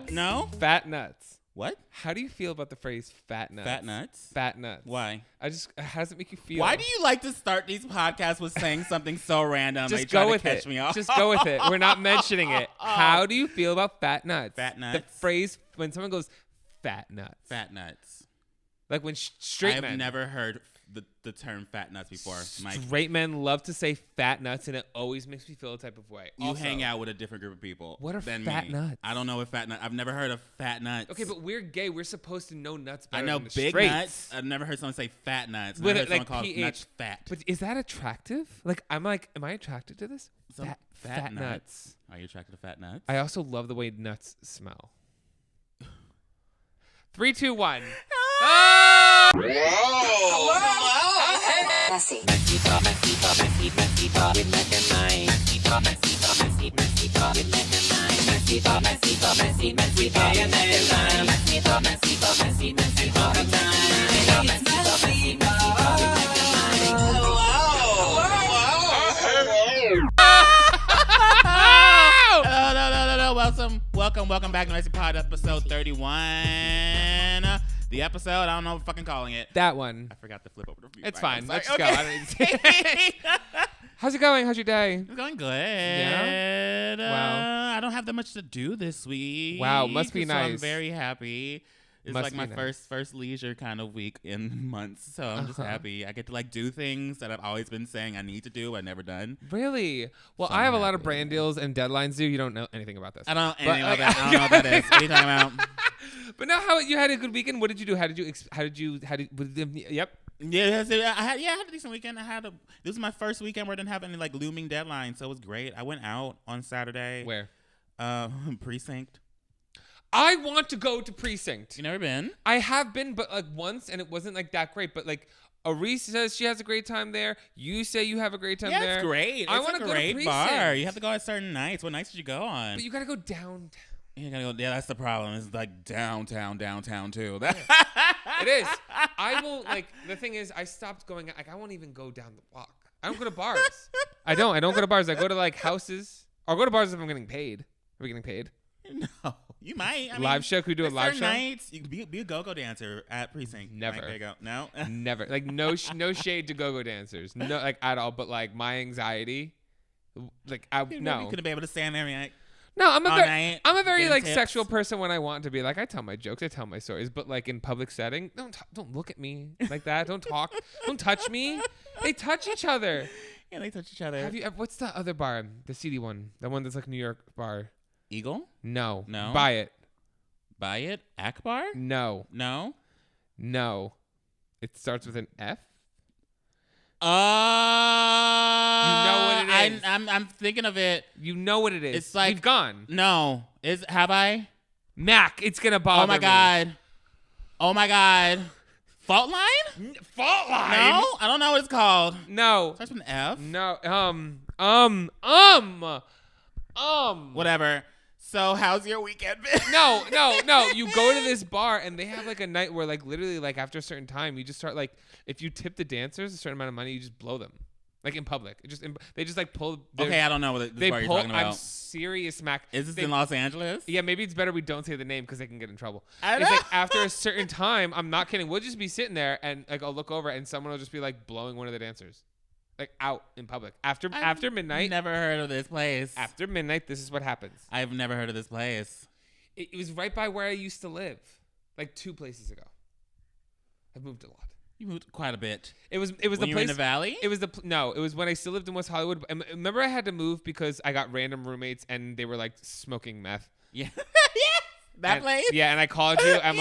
nuts. No? Fat nuts. What? How do you feel about the phrase fat nuts? Fat nuts? Fat nuts. Why? How does it make you feel? Why do you like to start these podcasts with saying something so random? Just go with catch it. Me off? Just go with it. We're not mentioning it. How do you feel about fat nuts? Fat nuts? The phrase when someone goes fat nuts. Fat nuts. Like when straight men. I've never heard the term fat nuts before, Mike. Straight men love to say fat nuts, and it always makes me feel a type of way. You Also, hang out with a different group of people. What are than fat me. nuts? I don't know what fat nuts. I've never heard of fat nuts. Okay, but we're gay. We're supposed to know nuts better I know than the big straights. nuts. I've never heard someone say fat nuts. I've With heard someone call PH. nuts fat. But is that attractive? Am I attracted to this? Fat nuts. Are you attracted to fat nuts? I also love the way nuts smell. 3, 2, 1. Messy. MessyPod with Mac and Mike. MessyPod with MessyPod and time. MessyPod Welcome back to MessyPod episode 31. The episode, I don't know what I'm fucking calling it. That one. I forgot to flip over the mute. It's button. fine. Let's Okay. go. I don't need to say How's it going? How's your day? It's going good. Yeah? Wow. I don't have that much to do this week. Wow, must be so I'm nice. very happy. It's Must like my be nice. first leisure kind of week in months. So I'm just happy. I get to do things that I've always been saying I need to do, but never done. Really? Well, So I have a I'm lot of happy. brand deals and deadlines due. You don't know anything about this. I don't know But, anything about that. I don't know what that is. What are you talking about? But now, how you had a good weekend? What did you do? Yep. Yeah, I had a decent weekend. This was my first weekend where I didn't have any looming deadlines, so it was great. I went out on Saturday. Where? Precinct. I want to go to Precinct. You never been? I have been, but once, and it wasn't that great. But Arise says she has a great time there. You say you have a great time there. Yeah, it's great. I It's want a to go to great Precinct. bar. You have to go at certain nights. What nights did you go on? But you gotta go downtown. You gotta go. Yeah, that's the problem. It's downtown too. It is. I will the thing is, I stopped going. I won't even go down the block. I don't go to bars. I don't go to bars. I go to houses. I'll go to bars if I'm getting paid. Are we getting paid? No, you might. Live show? Could we do a live show? Nights, you can be a go-go dancer at Precinct. Never. There you go. No. Never. No shade to go-go dancers. No, at all. But my anxiety, no. You couldn't be able to stand there and No, I'm all night, a very getting tips. sexual person when I want to be. I tell my jokes, I tell my stories, but in public setting, don't look at me like that. Don't talk. Don't touch me. They touch each other. Yeah, they touch each other. Have you ever, what's the other bar? The seedy one. The one that's New York bar. Eagle? No. No. Buy it. Buy it? Akbar? No. No. It starts with an F. You know what it is. I'm thinking of it. You know what it is. It's We've gone. No. Have I? Mac, it's gonna bother me. Oh my god. Fault line? Fault line? No, I don't know what it's called. No. Starts with an F. No. Whatever. So how's your weekend been? No. You go to this bar and they have a night where literally after a certain time you just start if you tip the dancers a certain amount of money you just blow them in public. They just pull. Okay, I don't know what this bar you're talking about. I'm serious, Mac. Is this in Los Angeles? Yeah, maybe it's better we don't say the name because they can get in trouble. I It's know. after a certain time, I'm not kidding. We'll just be sitting there and I'll look over and someone will just be blowing one of the dancers out in public after midnight. Never heard of this place. After midnight, this is what happens. I've never heard of this place. It was right by where I used to live, 2 places ago. I've moved a lot. You moved quite a bit. It was When the you place were in the valley? It was no. It was when I still lived in West Hollywood. Remember, I had to move because I got random roommates and they were smoking meth. Yeah. That place? Yeah, and I called you. I'm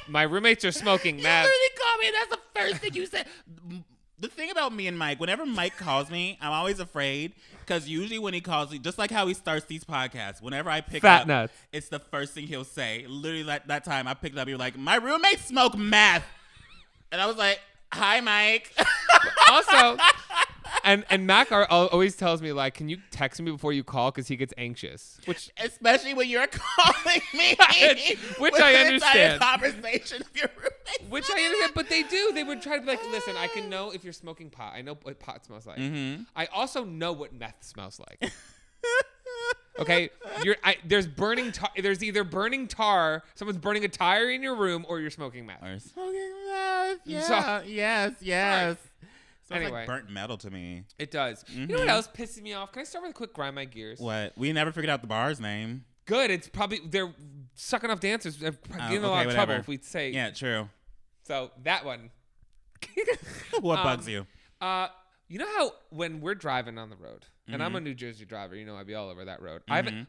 my roommates are smoking You meth. literally called me. That's the first thing you said. The thing about me and Mike, whenever Mike calls me, I'm always afraid because usually when he calls me, just like how he starts these podcasts, whenever I pick Fat up, nuts. it's the first thing he'll say. Literally, that time I picked up, he was like, "My roommates smoke meth," and I was like, "Hi, Mike." Also, and Mac always tells me can you text me before you call because he gets anxious, which especially when you're calling me, which with I an entire understand. Conversation of your roommates. Which I understand, but they do. They would try to be listen, I can know if you're smoking pot. I know what pot smells like. Mm-hmm. I also know what meth smells like. Okay, there's burning tar. There's either burning tar, someone's burning a tire in your room, or you're smoking meth. Or smoking meth. Yeah. So- yes. Right. Smells Anyway. like burnt metal to me. It does. You know what else pisses me off? Can I start with a quick grind my gears? What? We never figured out the bar's name. Good. It's probably they're sucking off dancers. They're getting in a lot of whatever. trouble if we say. Yeah, true. So that one. What bugs you? You know how when we're driving on the road, and I'm a New Jersey driver, you know I'd be all over that road.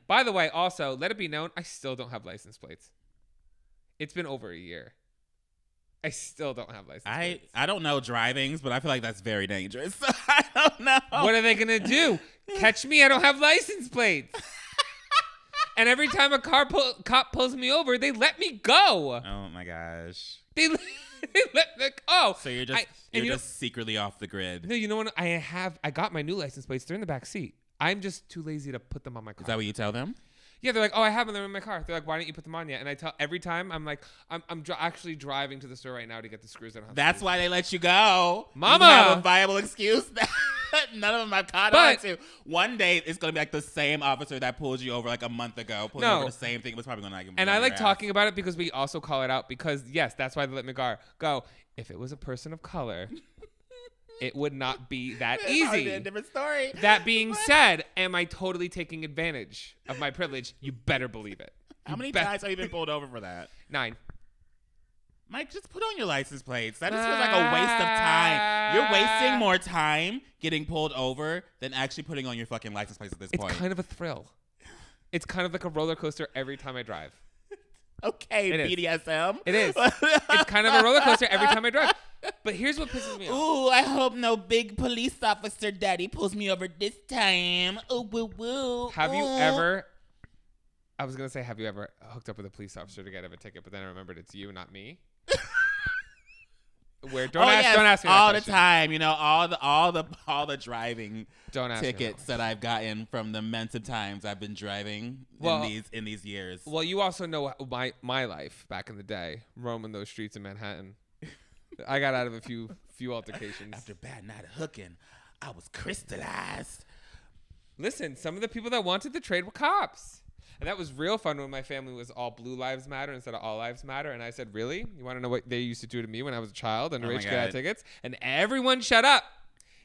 By the way, also let it be known, I still don't have license plates. It's been over a year. I still don't have license plates. I don't know drivings, but I feel like that's very dangerous. I don't know. What are they gonna do? Catch me? I don't have license plates. And every time a cop pulls me over, they let me go. Oh my gosh. They let me go. So you're just secretly off the grid. No, you know what? I got my new license plates. They're in the back seat. I'm just too lazy to put them on my car. Is that what you tell them? Yeah, they're like, oh, I have them in my car. They're like, why don't you put them on yet? And I tell every time, I'm like, I'm actually driving to the store right now to get the screws. That's why they let you go. Mama. You have a viable excuse that none of them have caught on to. One day, it's going to be like the same officer that pulled you over like a month ago. Pulled you over the same thing. It was probably going to like. And I like talking about it because we also call it out because, yes, that's why they let me go. If it was a person of color, it would not be that easy. A different story. That being said, am I totally taking advantage of my privilege? You better believe it. How many times have you been pulled over for that? 9. Mike, just put on your license plates. That just feels like a waste of time. You're wasting more time getting pulled over than actually putting on your fucking license plates at this point. It's kind of a thrill. It's kind of like a roller coaster every time I drive. Okay, BDSM. It is. It's kind of a roller coaster every time I drive. But here's what pisses me off. Ooh, I hope no big police officer daddy pulls me over this time. Ooh, woo, woo. Have you ever hooked up with a police officer to get out of a ticket, but then I remembered it's you, not me? Don't ask me that all question. the time. You know, all the driving Don't ask tickets that I've gotten from the immense of times I've been driving in these years. Well, you also know my life back in the day, roaming those streets in Manhattan. I got out of a few altercations. After a bad night of hooking, I was crystallized. Listen, some of the people that wanted to trade were cops. And that was real fun when my family was all Blue Lives Matter instead of All Lives Matter. And I said, really? You want to know what they used to do to me when I was a child? And rich get out tickets? And everyone shut up.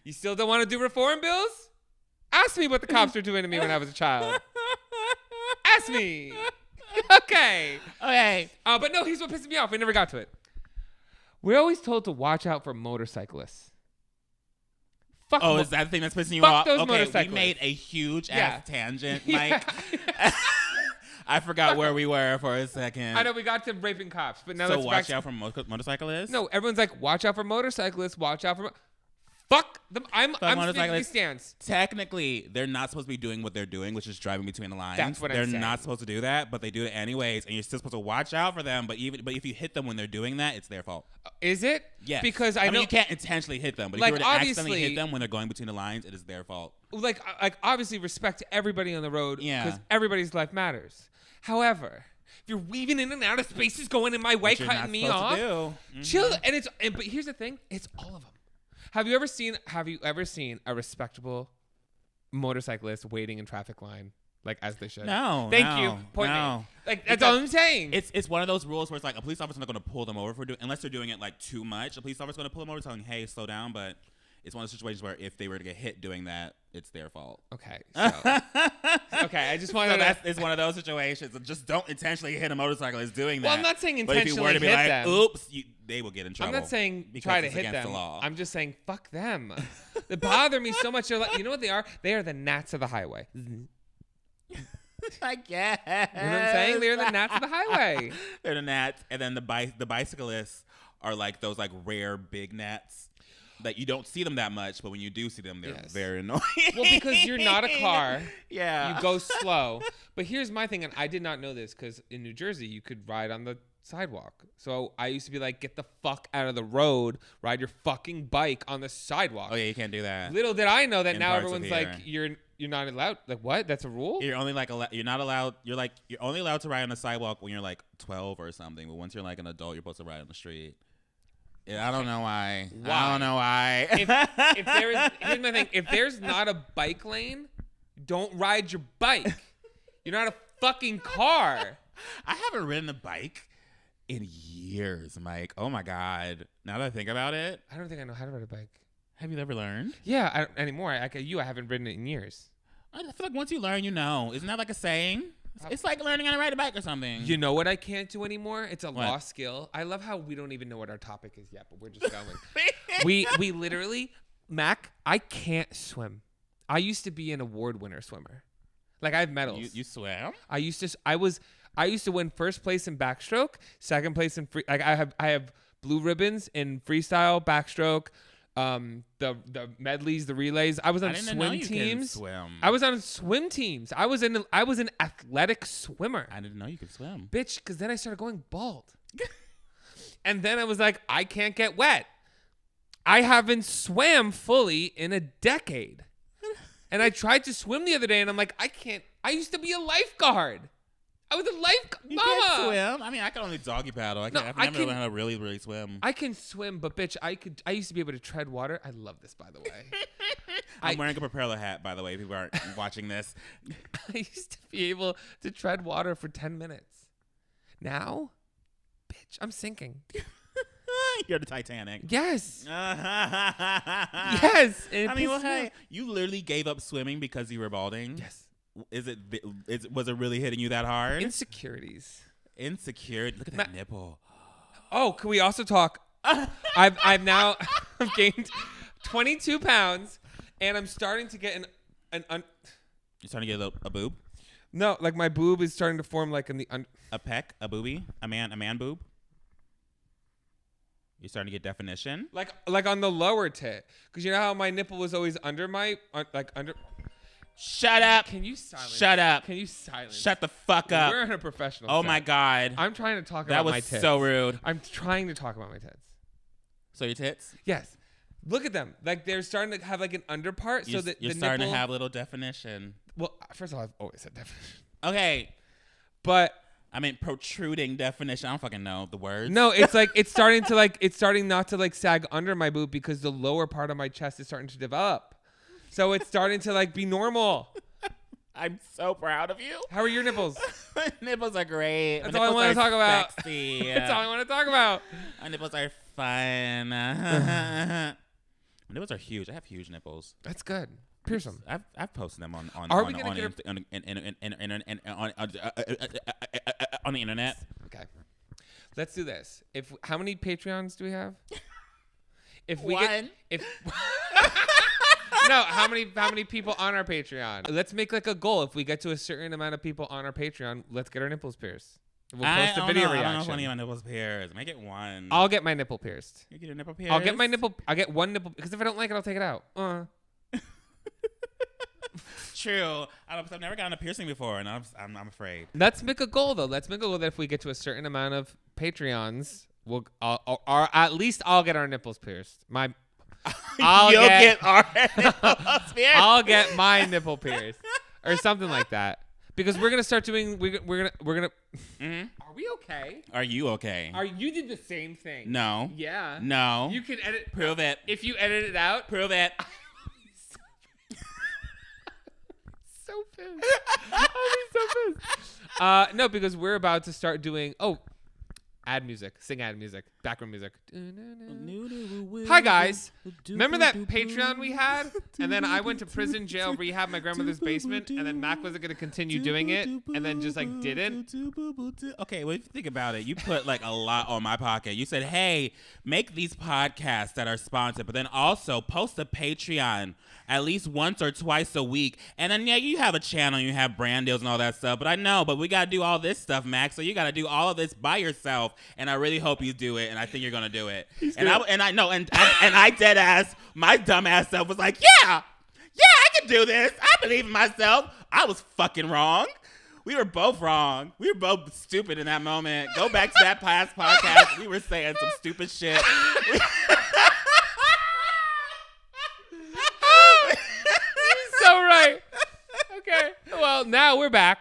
You still don't want to do reform bills? Ask me what the cops were doing to me when I was a child. Ask me. Okay. But no, here's what pisses me off. We never got to it. We're always told to watch out for motorcyclists. Is that the thing that's pissing you fuck off? Those Okay, motorcyclists. We made a huge ass tangent, Mike. I forgot where we were for a second. I know we got to raping cops, but now so let's watch out for motorcyclists? No, everyone's like, watch out for motorcyclists. Watch out for. Fuck them. I'm sticking these stance. Technically, they're not supposed to be doing what they're doing, which is driving between the lines. That's what I'm saying. They're not supposed to do that, but they do it anyways, and you're still supposed to watch out for them. But if you hit them when they're doing that, it's their fault. Is it? Yes. Because I know you can't intentionally hit them, but if you were to accidentally hit them when they're going between the lines, it is their fault. Like obviously respect to everybody on the road because Yeah. everybody's life matters. However, if you're weaving in and out of spaces, going in my way, cutting me off, chill. But here's the thing: it's all of them. Have you ever seen a respectable motorcyclist waiting in traffic line like as they should? No. Thank you. Point me. Like that's all I'm saying. It's one of those rules where it's like a police officer's not going to pull them over unless they're doing it like too much. A police officer's going to pull them over, telling, "Hey, slow down." But it's one of those situations where if they were to get hit doing that, it's their fault. Okay. So, okay. I just wanted to. It's one of those situations. Just don't intentionally hit a motorcyclist doing that. Well, I'm not saying But if you were intentionally to be hit like, them. "Oops," they will get in trouble. I'm not saying because try to it's hit against them. the law. I'm just saying fuck them. They bother me so much. They're like, you know what they are? They are the gnats of the highway. I guess. You know what I'm saying? They're the gnats of the highway. They're the gnats, and then the bicyclists are like those like rare big gnats that you don't see them that much, but when you do see them, they're very annoying. Well, because you're not a car. Yeah. You go slow. But here's my thing, and I did not know this because in New Jersey, you could ride on the sidewalk. So I used to be like, get the fuck out of the road, ride your fucking bike on the sidewalk. Oh, yeah, you can't do that. Little did I know that In now parts of everyone's here. like, you're not allowed. Like, what? That's a rule? You're only like you're not allowed. You're only allowed to ride on the sidewalk when you're like 12 or something. But once you're like an adult, you're supposed to ride on the street. Yeah, I don't know why. I don't know why. Here's my thing. If there's not a bike lane, don't ride your bike. You're not a fucking car. I haven't ridden a bike in years, Mike. Oh my God. Now that I think about it. I don't think I know how to ride a bike. Have you ever learned? Yeah, I don't anymore. I haven't ridden it in years. I feel like once you learn, you know. Isn't that like a saying? It's like learning how to ride a bike or something. You know what I can't do anymore? It's a What? lost skill. I love how we don't even know what our topic is yet, but we're just going. we literally, Mac, I can't swim. I used to be an award winner swimmer. Like I have medals. You swam? I used to win first place in backstroke, second place in free. Like I have blue ribbons in freestyle, backstroke, the medleys, the relays. I was on swim teams. I was on swim teams. I was an athletic swimmer. I didn't know you could swim. Bitch, because then I started going bald. And then I was like, I can't get wet. I haven't swam fully in a decade. And I tried to swim the other day, and I'm like, I can't. I used to be a lifeguard. I was a lifeguard. You Mama. can't swim. I mean, I can only doggy paddle. I've never learned how to really, really swim. I can swim, but bitch, I used to be able to tread water. I love this, by the way. I'm wearing a propeller hat, by the way. People aren't watching this. I used to be able to tread water for 10 minutes. Now, bitch, I'm sinking. You're the Titanic. Yes. Yes. I mean, well, hey, you literally gave up swimming because you were balding. Yes. Was it really hitting you that hard? Insecurities. Insecure. Look at that nipple. Oh, can we also talk? I've now gained 22 pounds, and I'm starting to get You're starting to get a boob? No, like my boob is starting to form like in the a peck, a boobie, a man boob. You're starting to get definition, like on the lower tit, because you know how my nipple was always under my under. Shut up! Can you silence? Shut up! Can you silence? Shut the fuck up! We're in a professional. Oh set. my God! I'm trying to talk about my tits. That was so rude. I'm trying to talk about my tits. So your tits? Yes. Look at them. Like they're starting to have like an under part, so that you're the starting nipple, to have little definition. Well, first of all, I've always had definition. Okay, but I mean protruding definition. I don't fucking know the words. No, it's like it's starting not to like sag under my boob because the lower part of my chest is starting to develop. So it's starting to like be normal. I'm so proud of you. How are your nipples? My nipples are great. That's all I want to talk about. Sexy. That's all I want to talk about. My nipples are fun. My nipples are huge. I have huge nipples. That's good. Pierce them. I've posted them on the internet. Okay. Let's do this. How many Patreons do we have? No, how many people on our Patreon? Let's make like a goal. If we get to a certain amount of people on our Patreon, let's get our nipples pierced. We'll post a video reaction. I don't know if any of my nipples pierced. Make it one. I'll get my nipple pierced. You get your nipple pierced? I'll get one nipple because if I don't like it, I'll take it out. True. I've never gotten a piercing before, and I'm afraid. Let's make a goal though. Let's make a goal that if we get to a certain amount of Patreons, at least I'll get our nipples pierced. I'll get our nipples pierced. I'll get my nipple pierced, or something like that. Because we're gonna start doing. We're gonna. Mm-hmm. Are we okay? Are you okay? You did the same thing? No. Yeah. No. You can edit. Prove it. If you edit it out, prove it. So pissed. I'll be so pissed. No, because we're about to start doing. Ad music. Sing ad music. Background music. Hi, guys. Remember that Patreon we had? And then I went to prison, jail, rehab, my grandmother's basement, and then Mac wasn't going to continue doing it, and then just, like, didn't? Okay, well, if you think about it, you put, like, a lot on my pocket. You said, hey, make these podcasts that are sponsored, but then also post a Patreon at least once or twice a week. And then, yeah, you have a channel, you have brand deals and all that stuff, but I know, but we got to do all this stuff, Max, so you got to do all of this by yourself. And I really hope you do it, and I think you're gonna do it. I dead ass, my dumb ass self was like, yeah, I can do this. I believe in myself. I was fucking wrong. We were both wrong. We were both stupid in that moment. Go back to that past podcast. We were saying some stupid shit. So right. Okay. Well, now we're back.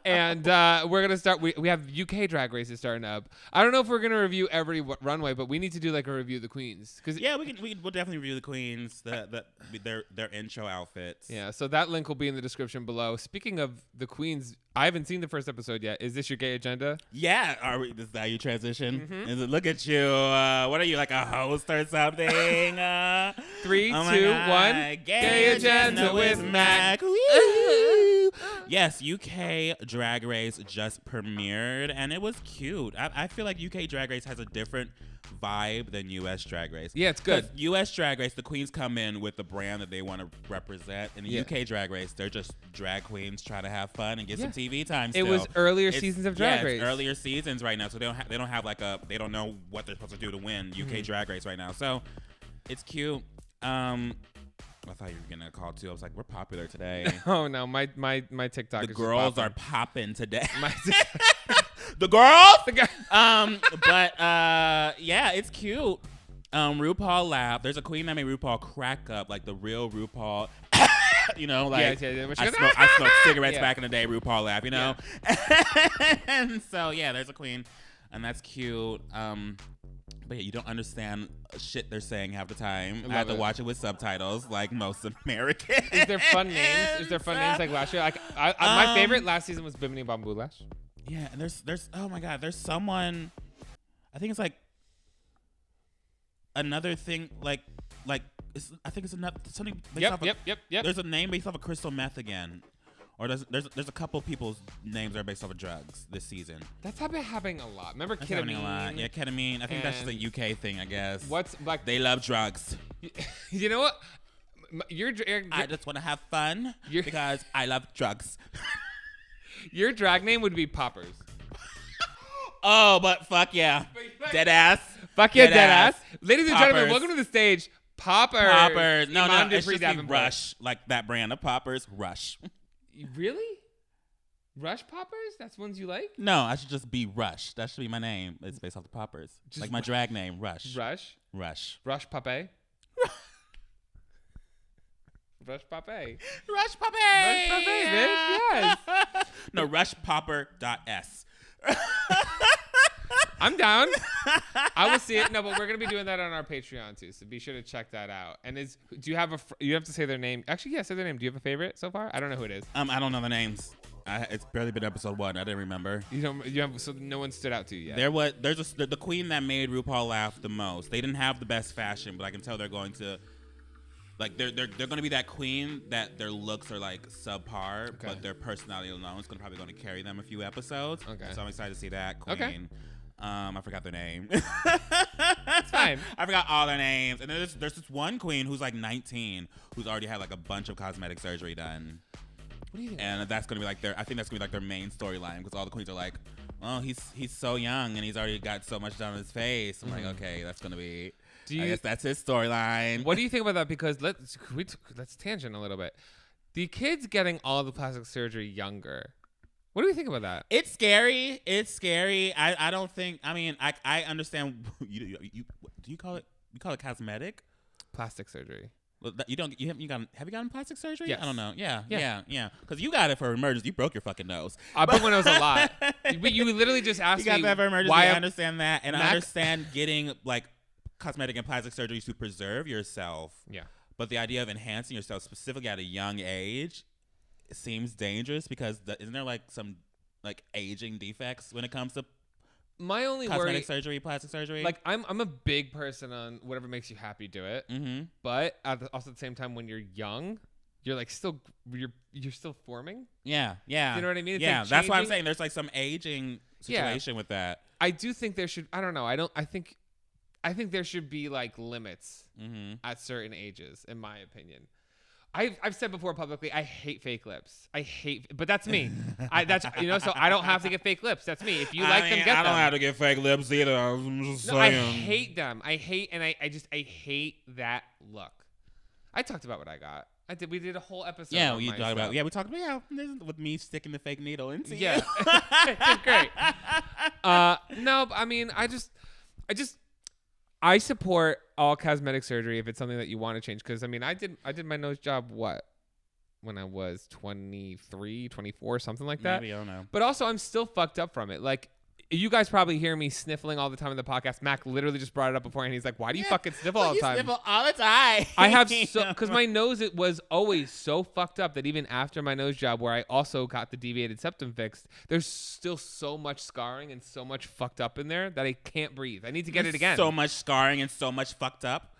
And we're gonna start. We have UK drag races starting up. I don't know if we're gonna review every runway, but we need to do like a review of the queens. We'll definitely review the queens, their intro outfits. Yeah, so that link will be in the description below. Speaking of the queens, I haven't seen the first episode yet. Is this your gay agenda? Yeah, this is how you transition? Mm-hmm. Is it, look at you. What are you, like a host or something? 3, 2, 1. Gay agenda with Mac. Yes, UK Drag Race just premiered, and it was cute. I feel like UK Drag Race has a different vibe than US Drag Race. Yeah, it's good. US Drag Race, the queens come in with the brand that they want to represent. In the UK Drag Race, they're just drag queens trying to have fun and get some TV time. It was earlier seasons of Drag Race. It's earlier seasons right now, so they don't have like they don't know what they're supposed to do to win UK Drag Race right now. So it's cute. I thought you were gonna call too. I was like, we're popular today. Oh no, my TikTok. The is girls just are popping today. My The girls. The Yeah, it's cute. RuPaul laughed. There's a queen that made RuPaul crack up, like the real RuPaul. You know, like yeah. I smoked cigarettes back in the day. RuPaul laughed, you know. Yeah. And so yeah, there's a queen, and that's cute. But yeah, you don't understand shit they're saying half the time. I had to watch it with subtitles, like most Americans. Is there fun names? Is there fun names like last year? Like my favorite last season was Bimini Bambulash. Yeah, and there's oh my god, there's someone. I think it's like another thing, like I think it's another something. Yep. There's a name based off of crystal meth again. Or there's a couple people's names that are based off of drugs this season. That's been happening a lot. Remember That's ketamine? happening a lot. Yeah, ketamine. I think that's just a UK thing, I guess. What's like? They love drugs. You know what? I just want to have fun because I love drugs. Your drag name would be Poppers. Oh, but fuck yeah, dead ass. Fuck yeah, dead ass. Ladies and Poppers. gentlemen, welcome to the stage, Poppers. Poppers. No, it's Dupree just Davenport. Rush, like that brand of Poppers. Rush. Really? Rush Poppers? That's ones you like? No, I should just be Rush. That should be my name. It's based off the Poppers. Just like my drag name, Rush. Rush? Rush. Rush Pape? Rush Pape. Rush Pape. Rush Pape, bitch. Yes. No, rushpopper.s. I'm down. I will see it. No, but we're gonna be doing that on our Patreon too, so be sure to check that out. And do you have you have to say their name? Actually, yeah, say their name. Do you have a favorite so far? I don't know who it is. I don't know the names. It's barely been episode 1. I didn't remember. So no one stood out to you yet. There's the queen that made RuPaul laugh the most. They didn't have the best fashion, but I can tell they're going to. Like they're going to be that queen that their looks are like subpar, but their personality alone is probably going to carry them a few episodes. Okay. So I'm excited to see that queen. Okay. I forgot their name. It's fine. I forgot all their names. And then there's this one queen who's like 19 who's already had like a bunch of cosmetic surgery done. What do you think? And that's gonna be like I think that's gonna be like their main storyline because all the queens are like, oh, he's so young and he's already got so much done on his face. I'm like, okay, that's gonna be. I guess that's his storyline. What do you think about that? Because let's tangent a little bit. The kids getting all the plastic surgery younger. What do you think about that? It's scary. I don't think. I mean, I understand. You do you call it? You call it cosmetic? Plastic surgery. Well, have you gotten plastic surgery? Yes. I don't know. Yeah. Because you got it for emergency. You broke your fucking nose. I broke my nose a lot. You literally just asked me. You got that for emergency. Why I understand that, and I understand getting like cosmetic and plastic surgery to preserve yourself. Yeah. But the idea of enhancing yourself specifically at a young age seems dangerous because isn't there like some like aging defects when it comes to my only cosmetic surgery, plastic surgery? Like I'm a big person on whatever makes you happy, do it. Mm-hmm. But also at the same time, when you're young, you're like you're still forming. Yeah. You know what I mean? It's yeah, like that's why I'm saying there's like some aging situation with that. I do think there should. I don't know. I think there should be like limits at certain ages, in my opinion. I've said before publicly, I hate fake lips. But that's me. So I don't have to get fake lips. That's me. If you like them, get them. I don't have to get fake lips either. I'm just saying. I hate them. I hate that look. I talked about what I got. We did a whole episode. Yeah, we talked about with me sticking the fake needle into you. Yeah, it's great. No, I mean, I support all cosmetic surgery if it's something that you want to change. Because I mean, I did my nose job when I was 23, 24, something like that. Maybe, I don't know. But also, I'm still fucked up from it. Like, you guys probably hear me sniffling all the time in the podcast. Mac literally just brought it up before, and he's like, why do you fucking sniffle all the time? You sniffle all the time. I have because my nose, it was always so fucked up that even after my nose job, where I also got the deviated septum fixed, there's still so much scarring and so much fucked up in there that I can't breathe. I need to get it again. So much scarring and so much fucked up.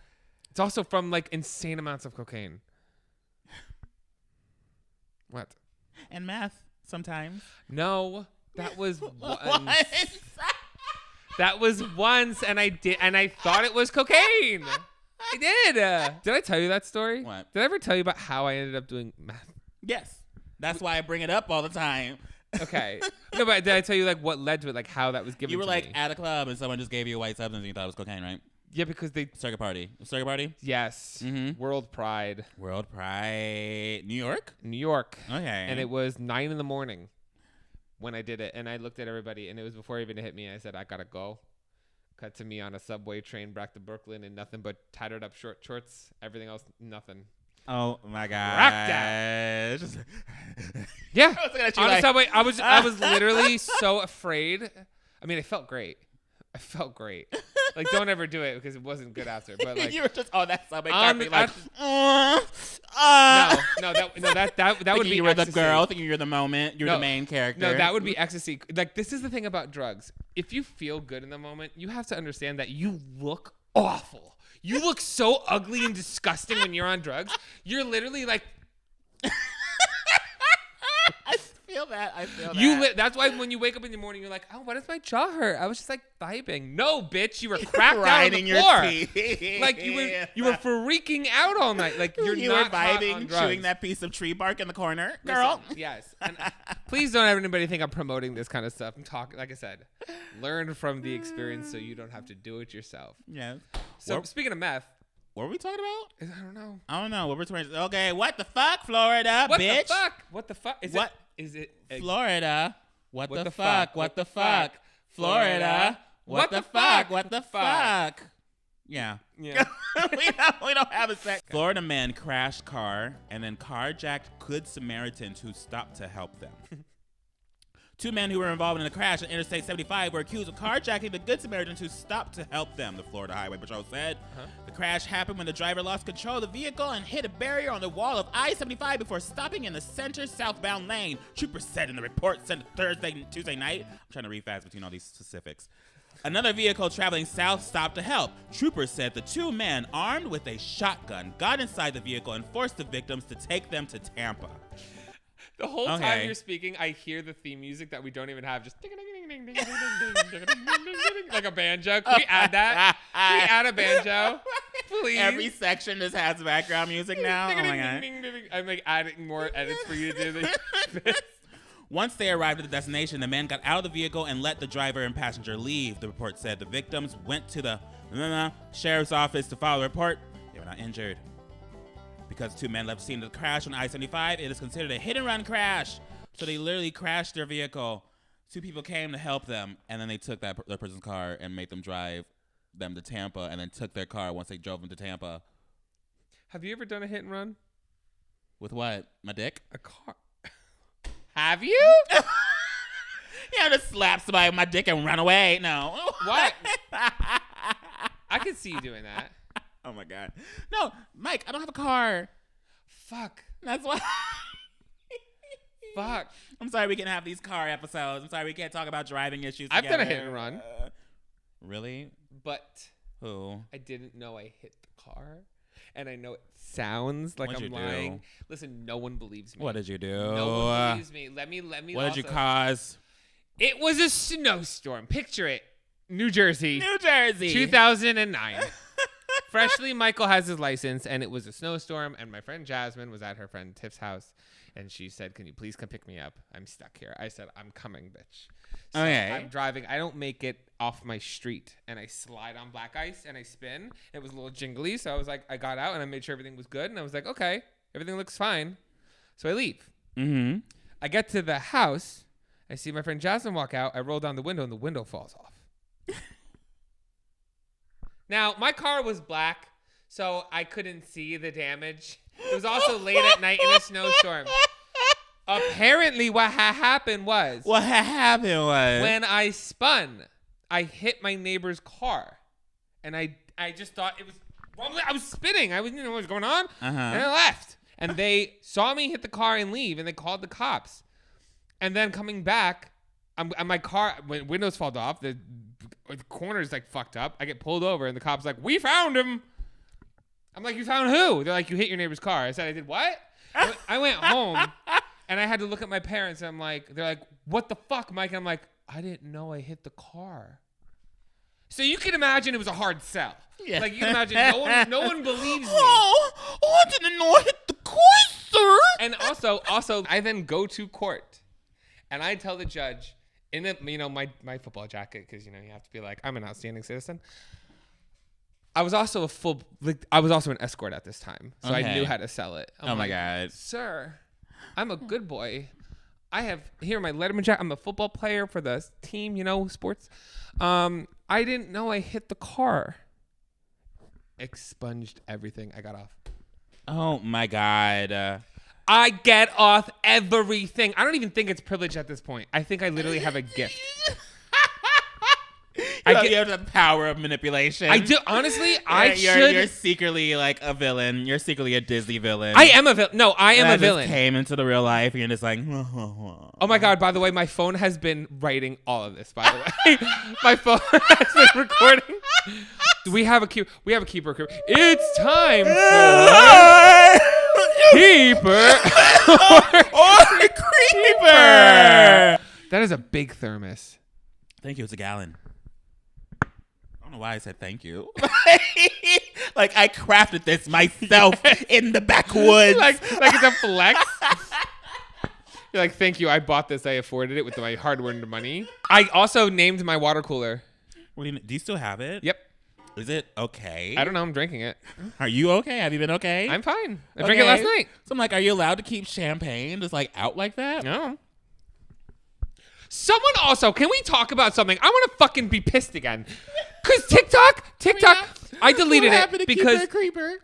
It's also from like insane amounts of cocaine. What? And meth sometimes. No, that was once. That was once, and I thought it was cocaine. I did. Did I tell you that story? What? Did I ever tell you about how I ended up doing meth? Yes. That's why I bring it up all the time. Okay. No, but did I tell you like what led to it, like how that was given to me? You were like at a club and someone just gave you a white substance and you thought it was cocaine, right? Yeah, because they... Circuit party. Circuit party? Yes. Mm-hmm. World Pride. World Pride. New York? New York. Okay. And it was 9 a.m. when I did it. And I looked at everybody, and it was before it even hit me. I said, I gotta go. Cut to me on a subway train back to Brooklyn in nothing but tattered up short shorts. Everything else, nothing. Oh my god! Racked out. Yeah, on the subway. I was literally so afraid. I mean, it felt great. I felt great. Like, don't ever do it because it wasn't good after. But like, you were just on that subway carpet, like, that would be. You were ecstasy. the girl. Thinking you're the moment. You're the main character. No, that would be ecstasy. Like, this is the thing about drugs. If you feel good in the moment, you have to understand that you look awful. You look so ugly and disgusting when you're on drugs. You're literally like. I feel that. That's why when you wake up in the morning, you're like, oh, why does my jaw hurt? I was just like vibing. No, bitch, you were cracked out on the floor. Like you were freaking out all night. Like you were vibing, chewing that piece of tree bark in the corner, girl. Listen, yes. And please don't have anybody think I'm promoting this kind of stuff. I'm talking, like I said, learn from the experience so you don't have to do it yourself. Yes. So speaking of meth. What were we talking about? I don't know. What we're talking about? Okay, what the fuck, Florida, bitch? What the fuck? Is it Florida? What the fuck? What the fuck? Florida? What the fuck? What the fuck? Yeah. we don't have a sec. Florida man crashed car and then carjacked Good Samaritans who stopped to help them. 2 men who were involved in the crash on Interstate 75 were accused of carjacking the Good Samaritans who stopped to help them, the Florida Highway Patrol said. The crash happened when the driver lost control of the vehicle and hit a barrier on the wall of I-75 before stopping in the center southbound lane, troopers said in the report sent Tuesday night. I'm trying to read fast between all these specifics. Another vehicle traveling south stopped to help. Troopers said the 2 men, armed with a shotgun, got inside the vehicle and forced the victims to take them to Tampa. The whole time you're speaking, I hear the theme music that we don't even have, just like a banjo. Can we add that? Can we add a banjo? Please. Every section just has background music now. Oh my god. I'm like adding more edits for you to do this. Once they arrived at the destination, the men got out of the vehicle and let the driver and passenger leave. The report said the victims went to the sheriff's office to file a report. They were not injured. Because 2 men left the scene of the crash on I-75, it is considered a hit-and-run crash. So they literally crashed their vehicle. 2 people came to help them, and then they took their person's car and made them drive them to Tampa, and then took their car once they drove them to Tampa. Have you ever done a hit and run? With what? My dick? A car. Have you? Yeah, just slap somebody with my dick and run away. No. What? I could see you doing that. Oh my god. No, Mike, I don't have a car. Fuck. That's why. Fuck. I'm sorry we can't have these car episodes. I'm sorry we can't talk about driving issues I've together. done a hit and run. Really? But who? I didn't know I hit the car. And I know it sounds like I'm lying. Listen, no one believes me. What did you do? No one believes me. Let me. What did you cause? It was a snowstorm. Picture it. New Jersey. 2009. Freshly, Michael has his license, and it was a snowstorm, and my friend Jasmine was at her friend Tiff's house, and she said, can you please come pick me up? I'm stuck here. I said, I'm coming, bitch. So I'm driving. I don't make it off my street, and I slide on black ice, and I spin. It was a little jingly, so I was like, I got out, and I made sure everything was good, and I was like, okay, everything looks fine. So I leave. Mm-hmm. I get to the house. I see my friend Jasmine walk out. I roll down the window, and the window falls off. Now, my car was black, so I couldn't see the damage. It was also late at night in a snowstorm. Apparently, what happened was when I spun, I hit my neighbor's car, and I just thought it was wrong. I was spinning. I didn't know what was going on, and I left. And they saw me hit the car and leave, and they called the cops. And then coming back, my car, when windows fall off, the corner's like fucked up. I get pulled over, and the cop's like, "We found him." I'm like, "You found who?" They're like, "You hit your neighbor's car." I said, "I did what?" I went home, and I had to look at my parents, and they're like, "What the fuck, Mike?" And I'm like, "I didn't know I hit the car." So you can imagine it was a hard sell. Yeah. Like, you can imagine no one believes me. I didn't know I hit the car, sir. And also, I then go to court, and I tell the judge in my football jacket, because you have to be like, I'm an outstanding citizen. I was also an escort at this time, so I knew how to sell it. I'm my God, sir, I'm a good boy. I have here my Letterman jacket. I'm a football player for the team, sports. I didn't know I hit the car. Expunged everything. I got off. Oh my God. I get off everything. I don't even think it's privilege at this point. I think I literally have a gift. You have the power of manipulation. I do. Honestly, You're secretly like a villain. You're secretly a Disney villain. I am a villain. No, I am a villain. Just came into the real life and you're just like, oh my God, by the way, my phone has been writing all of this, by the way. My phone has been recording. We have a keeper. It's time for Keeper or Creeper. That is a big thermos. Thank you. It's a gallon. I don't know why I said thank you. Like I crafted this myself in the backwoods. like it's a flex. You're like, thank you. I bought this. I afforded it with my hard-earned money. I also named my water cooler. Do you still have it? Yep. Is it okay? I don't know. I'm drinking it. Are you okay? Have you been okay? I'm fine. I drank it last night. So I'm like, are you allowed to keep champagne just like out like that? No. Someone also, can we talk about something? I want to fucking be pissed again. Because TikTok, I deleted it because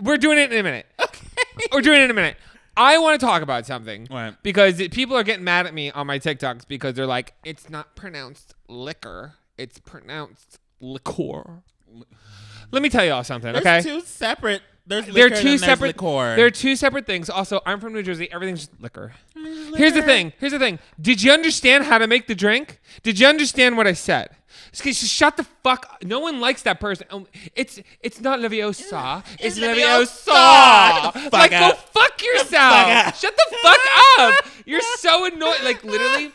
we're doing it in a minute. Okay. We're doing it in a minute. I want to talk about something. What? Because people are getting mad at me on my TikToks because they're like, it's not pronounced liquor. It's pronounced liqueur. Let me tell y'all something, okay? There's two separate. They're two separate. Liqueur. They're two separate things. Also, I'm from New Jersey. Everything's just liquor. Here's the thing. Did you understand how to make the drink? Did you understand what I said? Just shut the fuck up. No one likes that person. It's not Leviosa. It's Leviosa. Like, go fuck yourself. Shut the fuck up. You're so annoying. Like, literally,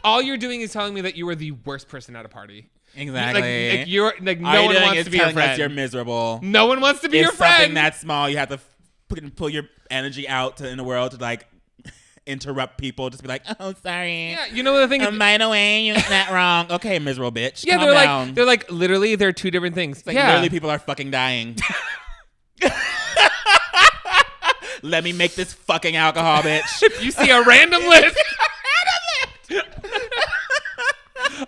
all you're doing is telling me that you are the worst person at a party. Exactly. Like you're like no one wants to be your friend. You're miserable. No one wants to be your friend. Something that small, you have to pull your energy out in the world to like interrupt people. Just be like, oh, sorry. Yeah, you know the thing. By the way, you got that wrong. Okay, miserable bitch. Yeah, calm down. they're like literally they're two different things. It's like literally people are fucking dying. Let me make this fucking alcohol, bitch. If you see a random list.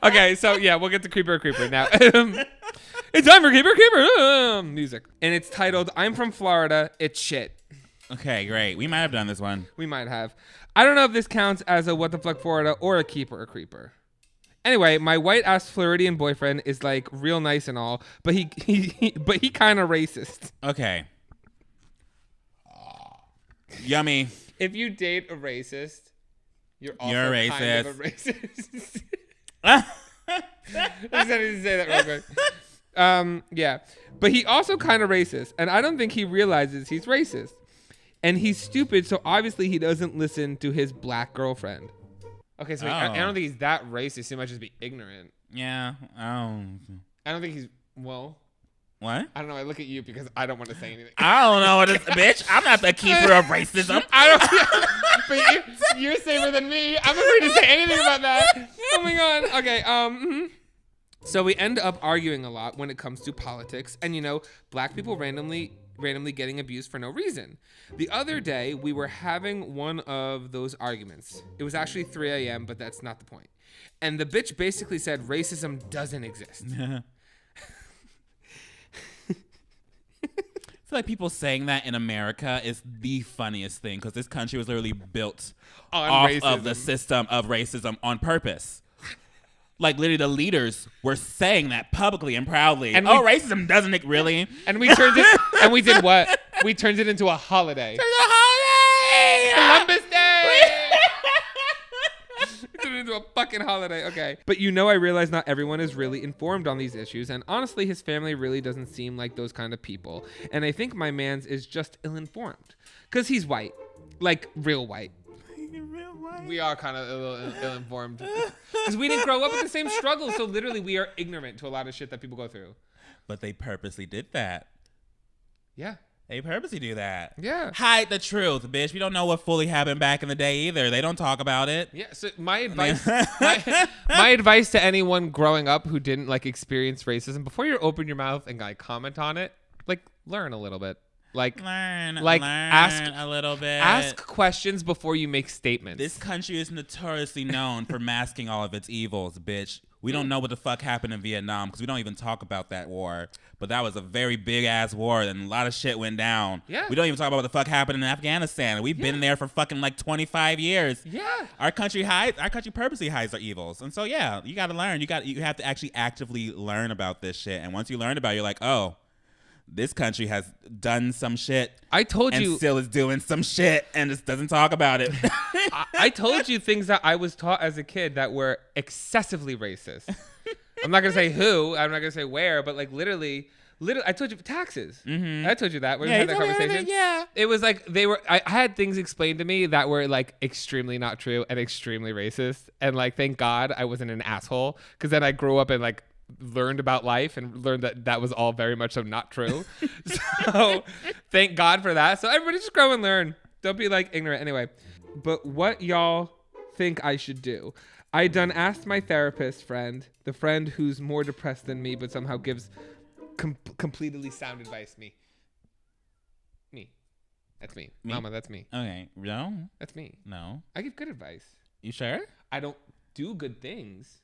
Okay, so yeah, we'll get to Creeper now. It's time for Creeper music. And it's titled, I'm from Florida, it's shit. Okay, great. We might have done this one. We might have. I don't know if this counts as a what the fuck Florida or a Keeper or Creeper. Anyway, my white-ass Floridian boyfriend is like real nice and all, but he kind of racist. Okay. Yummy. If you date a racist, you're also racist. kind of a racist. I just had to say that real quick. Yeah. But he also kind of racist, and I don't think he realizes he's racist. And he's stupid, so obviously he doesn't listen to his black girlfriend. Okay, so I don't think he's that racist. He might just be ignorant. Yeah. I don't think he's, well... What? I don't know. I look at you because I don't want to say anything. I don't know what it's, bitch. I'm not the keeper of racism. I don't. But you're safer than me. I'm afraid to say anything about that. Oh my god. Okay. So we end up arguing a lot when it comes to politics, and black people randomly getting abused for no reason. The other day we were having one of those arguments. It was actually 3 a.m., but that's not the point. And the bitch basically said racism doesn't exist. feel like people saying that in America is the funniest thing because this country was literally built off of the system of racism on purpose. Like, literally, the leaders were saying that publicly and proudly. And racism doesn't it really? And we turned it, and we did what? We turned it into a holiday. Columbus Day! We turned it into a fucking holiday. Okay. But I realize not everyone is really informed on these issues. And honestly, his family really doesn't seem like those kind of people. And I think my man's is just ill-informed. Because he's white. Like, real white. We are kind of ill-informed. Because we didn't grow up with the same struggles. So literally, we are ignorant to a lot of shit that people go through. But they purposely did that. Yeah. They purposely do that. Yeah. Hide the truth, bitch. We don't know what fully happened back in the day either. They don't talk about it. Yeah. So my advice, my advice to anyone growing up who didn't like experience racism, before you open your mouth and like comment on it, like learn a little bit. Learn ask a little bit. Ask questions before you make statements. This country is notoriously known for masking all of its evils, bitch. We don't know what the fuck happened in Vietnam because we don't even talk about that war. But that was a very big ass war and a lot of shit went down. Yeah. We don't even talk about what the fuck happened in Afghanistan. We've been there for fucking like 25 years. Yeah. Our country purposely hides our evils. And so yeah, you gotta learn. You have to actually actively learn about this shit. And once you learn about it, you're like, oh, this country has done some shit. I told you. And still is doing some shit and just doesn't talk about it. I told you things that I was taught as a kid that were excessively racist. I'm not going to say who. I'm not going to say where. But like literally, I told you taxes. Mm-hmm. I told you that. We had that conversation. Yeah. It was like I had things explained to me that were like extremely not true and extremely racist. And like, thank God I wasn't an asshole. Because then I grew up and like learned about life and learned that was all very much so not true. So thank God for that. So everybody just grow and learn. Don't be like ignorant. Anyway, but what y'all think I should do? I done asked my therapist friend, the friend who's more depressed than me, but somehow gives completely sound advice. Me. That's me. Mama, that's me. Okay. No. That's me. No. I give good advice. You sure? I don't do good things.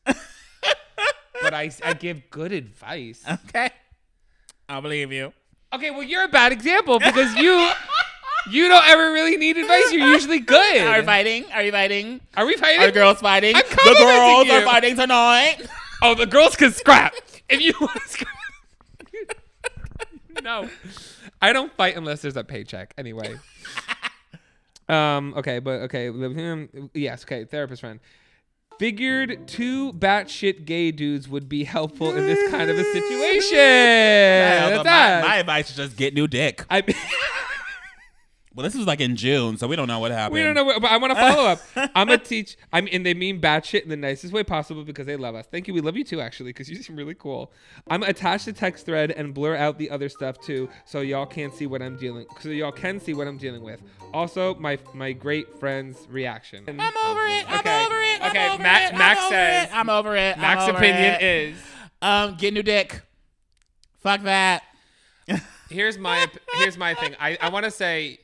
But I give good advice. Okay. I'll believe you. Okay, well, you're a bad example because you don't ever really need advice. You're usually good. Are we fighting? Are we fighting? Are we fighting? Are the girls fighting? I'm the girls are fighting tonight. Oh, the girls can scrap. If you want to scrap. No. I don't fight unless there's a paycheck. Anyway. Yes, okay, therapist friend. Figured 2 batshit gay dudes would be helpful in this kind of a situation. My advice is just get new dick. Well, this was like in June, so we don't know what happened. We don't know, but I want to follow up. I'm going to teach. And they mean batshit in the nicest way possible because they love us. Thank you. We love you too, actually, because you seem really cool. I'm attached the text thread and blur out the other stuff too, so y'all can see what I'm dealing. So y'all can see what I'm dealing with. Also, my great friend's reaction. I'm over it. Okay. I'm over it. Okay. Max says. I'm over it. Max's opinion is. Get new dick. Fuck that. Here's my thing. I want to say.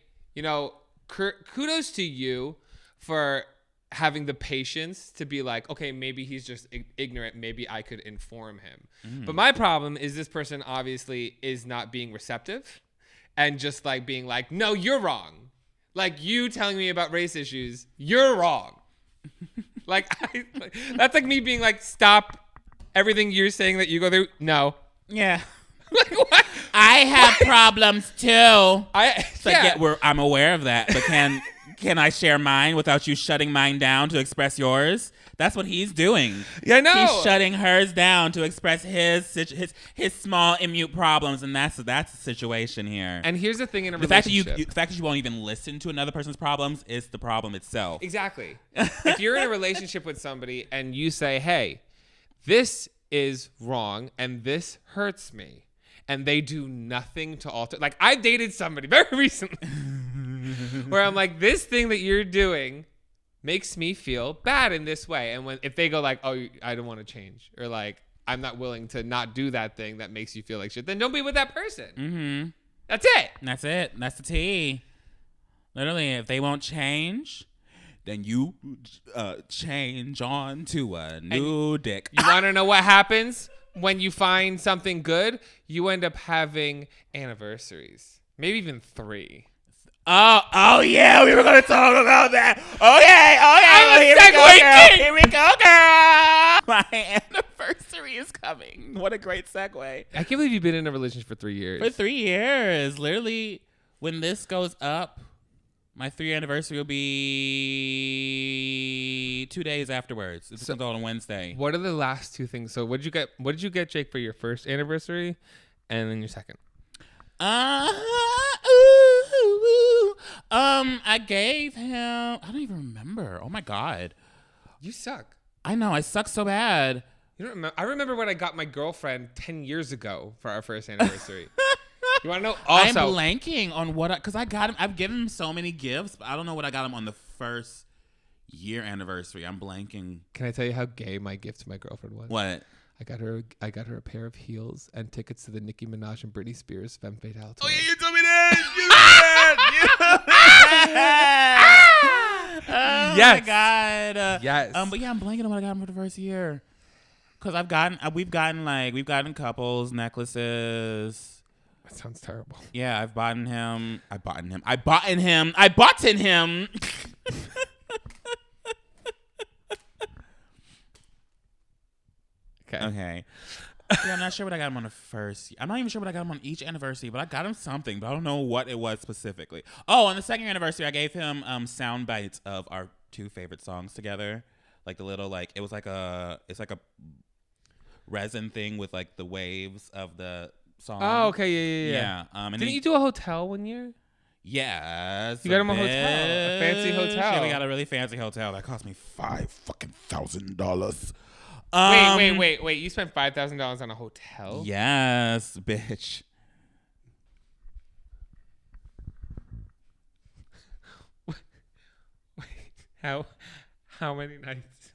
Kudos to you for having the patience to be like, okay, maybe he's just ignorant. Maybe I could inform him. But my problem is this person obviously is not being receptive and just like being like, no, you're wrong. Like you telling me about race issues, you're wrong. That's like me being like, stop everything you're saying that you go through. No. Yeah. Like, what? I have problems too. I'm aware of that, but can I share mine without you shutting mine down to express yours? That's what he's doing. Yeah, I know. He's shutting hers down to express his small immute problems, and that's the situation here. And here's the thing in a relationship. The fact that you won't even listen to another person's problems is the problem itself. Exactly. If you're in a relationship with somebody and you say, hey, this is wrong and this hurts me, and they do nothing to alter. Like, I dated somebody very recently where I'm like, this thing that you're doing makes me feel bad in this way. And if they go like, oh, I don't want to change, or like, I'm not willing to not do that thing that makes you feel like shit, then don't be with that person. Mm-hmm. That's it. That's it. That's the tea. Literally, if they won't change, then you change on to a new dick. You want to know what happens? When you find something good, you end up having anniversaries. Maybe even 3. Oh yeah, we were gonna talk about that. Okay. Here we go, girl. My anniversary is coming. What a great segue. I can't believe you've been in a relationship for 3 years. For 3 years, literally, when this goes up, my 3-year anniversary will be 2 days afterwards. This comes out on Wednesday. What are the last 2 things? So what did you get Jake for your first anniversary, and then your second? I gave him. I don't even remember. Oh my God, You suck. I know. I suck so bad. You don't remember? I remember when I got my girlfriend 10 years ago for our first anniversary. You want to know? Also, I'm blanking on what because I got him. I've given him so many gifts, but I don't know what I got him on the first year anniversary. I'm blanking. Can I tell you how gay my gift to my girlfriend was? What? I got her a pair of heels and tickets to the Nicki Minaj and Britney Spears Femme Fatale tour. Oh yeah, you told me that. Oh Yes. my God. Yes. But yeah, I'm blanking on what I got him for the first year. Cause we've gotten couples, necklaces. That sounds terrible. Yeah, I bought him. Okay. Yeah, I'm not sure what I got him on the first. I'm not even sure what I got him on each anniversary, but I got him something, but I don't know what it was specifically. Oh, on the second anniversary, I gave him sound bites of our 2 favorite songs together. Like the little it's like a resin thing with like the waves of the song. Oh, okay, yeah. And Didn't you do a hotel one year? Yes. You got him a hotel, a fancy hotel. Yeah, we got a really fancy hotel that cost me $5,000. Wait! You spent $5,000 on a hotel? Yes, bitch. Wait, how many nights?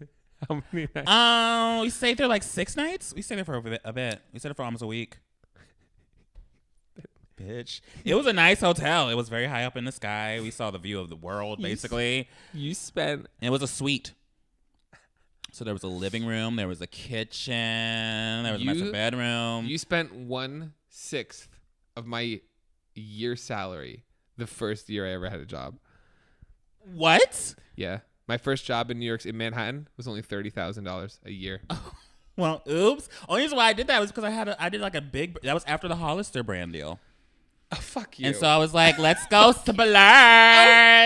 How many nights? We stayed there like 6 nights. We stayed there for a bit. We stayed there for almost a week. Bitch. It was a nice hotel. It was very high up in the sky. We saw the view of the world, basically. You spent... It was a suite. So there was a living room. There was a kitchen. There was a master bedroom. You spent 1/6 of my year salary the first year I ever had a job. What? Yeah. My first job in New York, in Manhattan, was only $30,000 a year. Well, oops. Only reason why I did that was because I did like a big... That was after the Hollister brand deal. Oh, fuck you. And so I was like, let's go splurge.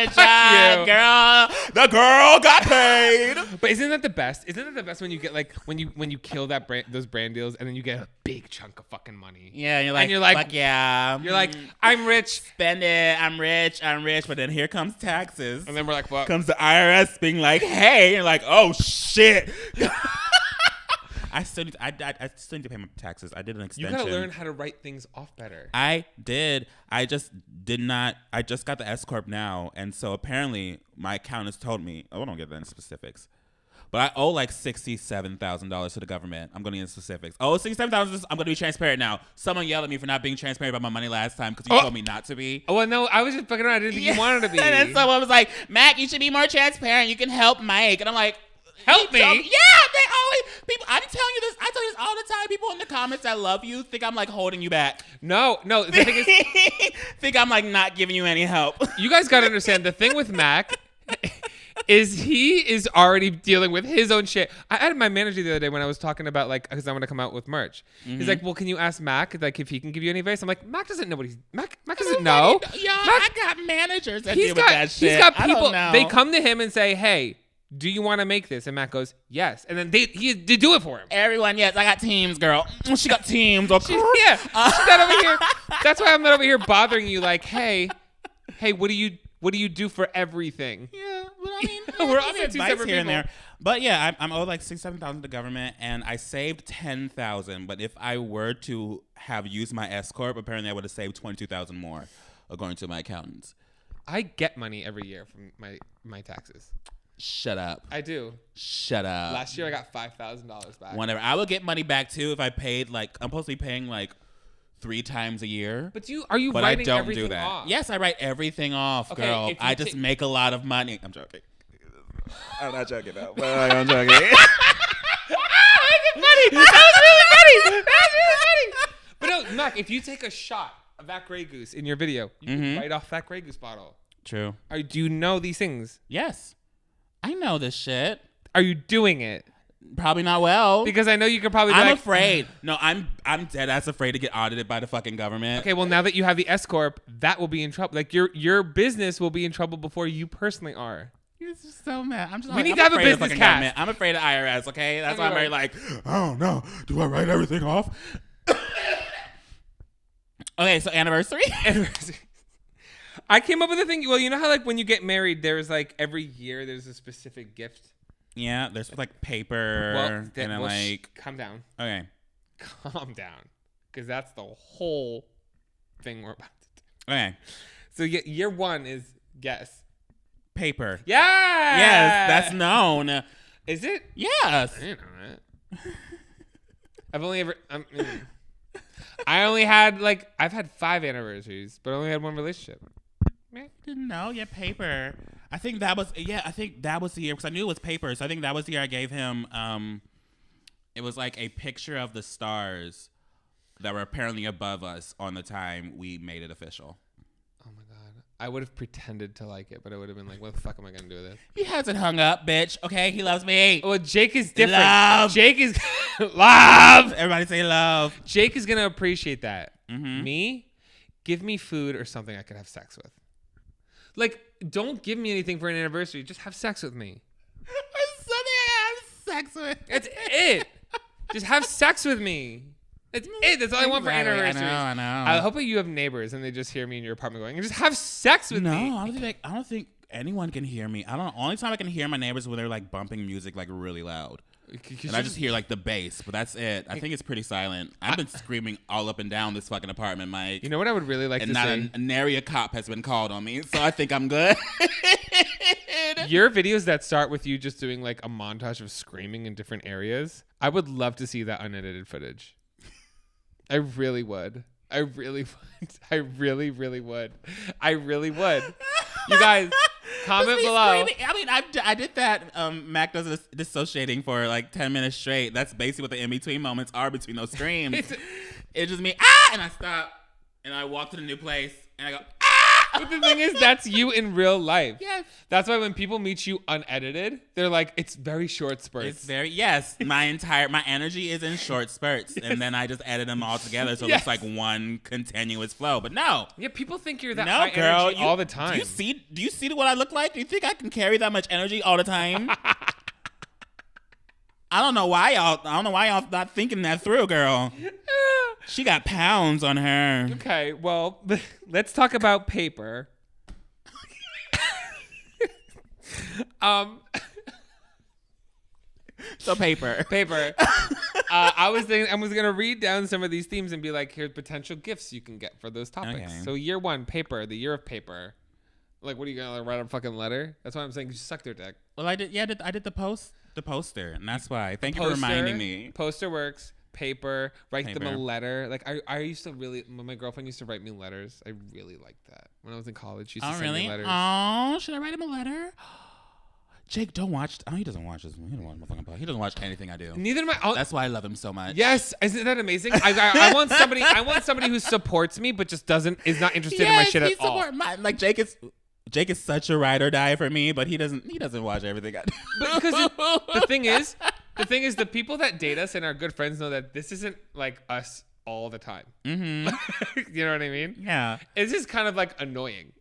You. Girl. The girl got paid. But isn't that the best? Isn't that the best when you get like when you kill that those brand deals and then you get a big chunk of fucking money? Yeah, and you're like, fuck yeah. You're like, I'm rich. Spend it. I'm rich. But then here comes taxes. And then we're like, what? Comes the IRS being like, hey. And you're like, oh, shit. I still need to pay my taxes. I did an extension. You gotta learn how to write things off better. I did. I just did not. I just got the S Corp now, and so apparently my accountant told me. Oh, I don't get that in specifics, but I owe like $67,000 to the government. I'm going to get into specifics. Oh, $67,000. I'm going to be transparent now. Someone yelled at me for not being transparent about my money last time because you told me not to be. Oh, well, no, I was just fucking around. I didn't think you wanted to be. And then someone was like, Mac, you should be more transparent. You can help Mike. And I'm like, help me? Yeah, they always people. I'm telling you this. I tell you this all the time. People in the comments that love you think I'm like holding you back. No. The thing is, think I'm like not giving you any help. You guys gotta understand. The thing with Mac is he is already dealing with his own shit. I had my manager the other day when I was talking about like because I'm gonna come out with merch. Mm-hmm. He's like, well, can you ask Mac like if he can give you any advice? I'm like, Mac doesn't know what Mac doesn't know. I got managers that deal with that shit. He's got people. They come to him and say, hey, do you want to make this? And Matt goes, yes. And then they do it for him. Everyone, yes. I got teams, girl. She got teams. Okay. She's not over here. That's why I'm not over here bothering you. Like, hey, what do you do for everything? Yeah, but I mean, we're also two separate here people. And there. But yeah, I'm owed like $6,000-7,000 to the government, and I saved $10,000. But if I were to have used my S Corp, apparently I would have saved $22,000 more, according to my accountants. I get money every year from my taxes. Shut up. I do. Shut up. Last year I got $5,000 back. Whenever I will get money back too if I paid like I'm supposed to be paying like 3 times a year. But are you writing I don't everything do that. off? Yes, I write everything off, okay, girl. I just make a lot of money. I'm joking. I'm not joking though. But I'm joking. That was really funny. But no, Mac, if you take a shot that Grey Goose in your video. You can write off that Grey Goose bottle. True. Do you know these things? Yes. I know this shit. Are you doing it? Probably not well. Because I know you could probably be I'm like, afraid. No, I'm dead ass afraid to get audited by the fucking government. okay, well, now that you have the S Corp, that will be in trouble. Like, your business will be in trouble before you personally are. You're just so mad. We need to have a business cast. I'm afraid of IRS, okay? That's why I'm very like, I don't know. Do I write everything off? Okay, so anniversary? I came up with a thing. Well, you know how like when you get married, there's like every year there's a specific gift. Yeah, there's like paper. Well, and then like calm down. Okay. Calm down, because that's the whole thing we're about to do. Okay. So year one is guess. Paper. Yeah. Yes, that's known. Is it? Yes. I didn't know that. I've only ever. I only had like I've had 5 anniversaries, but I only had 1 relationship. Didn't know. Yeah, paper. I think that was the year because I knew it was paper. So I think that was the year I gave him. It was like a picture of the stars that were apparently above us on the time we made it official. Oh my god! I would have pretended to like it, but I would have been like, "What the fuck am I gonna do with it?" He hasn't hung up, bitch. Okay, he loves me. Well, Jake is different. Love. Jake is love. Everybody say love. Jake is gonna appreciate that. Mm-hmm. Me, give me food or something I could have sex with. Like, don't give me anything for an anniversary. Just have sex with me. Something I have sex with. That's it. Just have sex with me. That's it. That's all I want for anniversaries. I know. I hope you have neighbors and they just hear me in your apartment going, just have sex with me. No, I don't think anyone can hear me. Only time I can hear my neighbors when they're like bumping music like really loud. And I just hear like the bass, but that's it. I think it's pretty silent. I've been screaming all up and down this fucking apartment, Mike. You know what I would really like to see? And not an area cop has been called on me, so I think I'm good. Your videos that start with you just doing like a montage of screaming in different areas, I would love to see that unedited footage. I really would. I really would. I really, really would. I really would. You guys, comment below. Screaming. I mean, I did that. Mac does dissociating for like 10 minutes straight. That's basically what the in-between moments are between those screams. It's just me, and I stop, and I walk to the new place, and I go, But the thing is, that's you in real life. Yes. That's why when people meet you unedited, they're like, it's very short spurts. My energy is in short spurts, and then I just edit them all together, so it looks like one continuous flow. But no. Yeah, people think you're that high energy all the time. Do you see what I look like? Do you think I can carry that much energy all the time? I don't know why y'all not thinking that through, girl. She got pounds on her. Okay, well, let's talk about paper. So paper. I was gonna read down some of these themes and be like, here's potential gifts you can get for those topics. Okay. So year 1, paper, the year of paper. Like, what are you gonna write a fucking letter? That's why I'm saying you suck their dick. Well, I did the poster, and that's why. Thank you for reminding me. Poster works. Paper, write them a letter. Like I used to really, when my girlfriend used to write me letters. I really liked that. When I was in college, she used to send me letters. Oh, should I write him a letter? Jake, don't watch. Oh, he doesn't watch this. He doesn't watch my fucking podcast. He doesn't watch anything I do. Neither do I. That's why I love him so much. Yes, isn't that amazing? I want somebody. I want somebody who supports me, but just is not interested in my shit at all. Like Jake is such a ride or die for me, but he doesn't watch everything I do. But because the thing is, the people that date us and are good friends know that this isn't like us all the time. Mm-hmm. You know what I mean? Yeah. It's just kind of like annoying.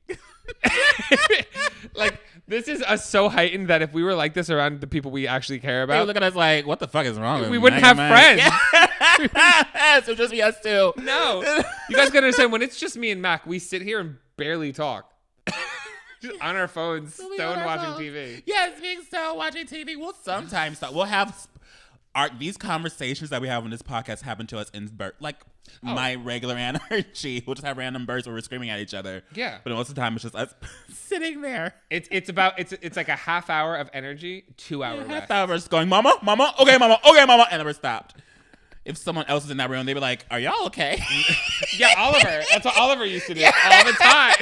Like, this is us so heightened that if we were like this around the people we actually care about, they look at us like, what the fuck is wrong with we wouldn't have friends. Yes, it would just be us two. No. You guys gotta understand, when it's just me and Mac, we sit here and barely talk. Just on our phones, stone watching TV. Yes, being stone watching TV. We'll sometimes talk. We'll have these conversations that we have on this podcast happen to us in my regular energy. We'll just have random bursts where we're screaming at each other. Yeah. But most of the time, it's just us sitting there. It's like a half hour of energy, 2 hour rest. Half hour just going, mama, okay, mama, and then we're stopped. If someone else is in that room, they'd be like, are y'all okay? Yeah, Oliver. That's what Oliver used to do all the time.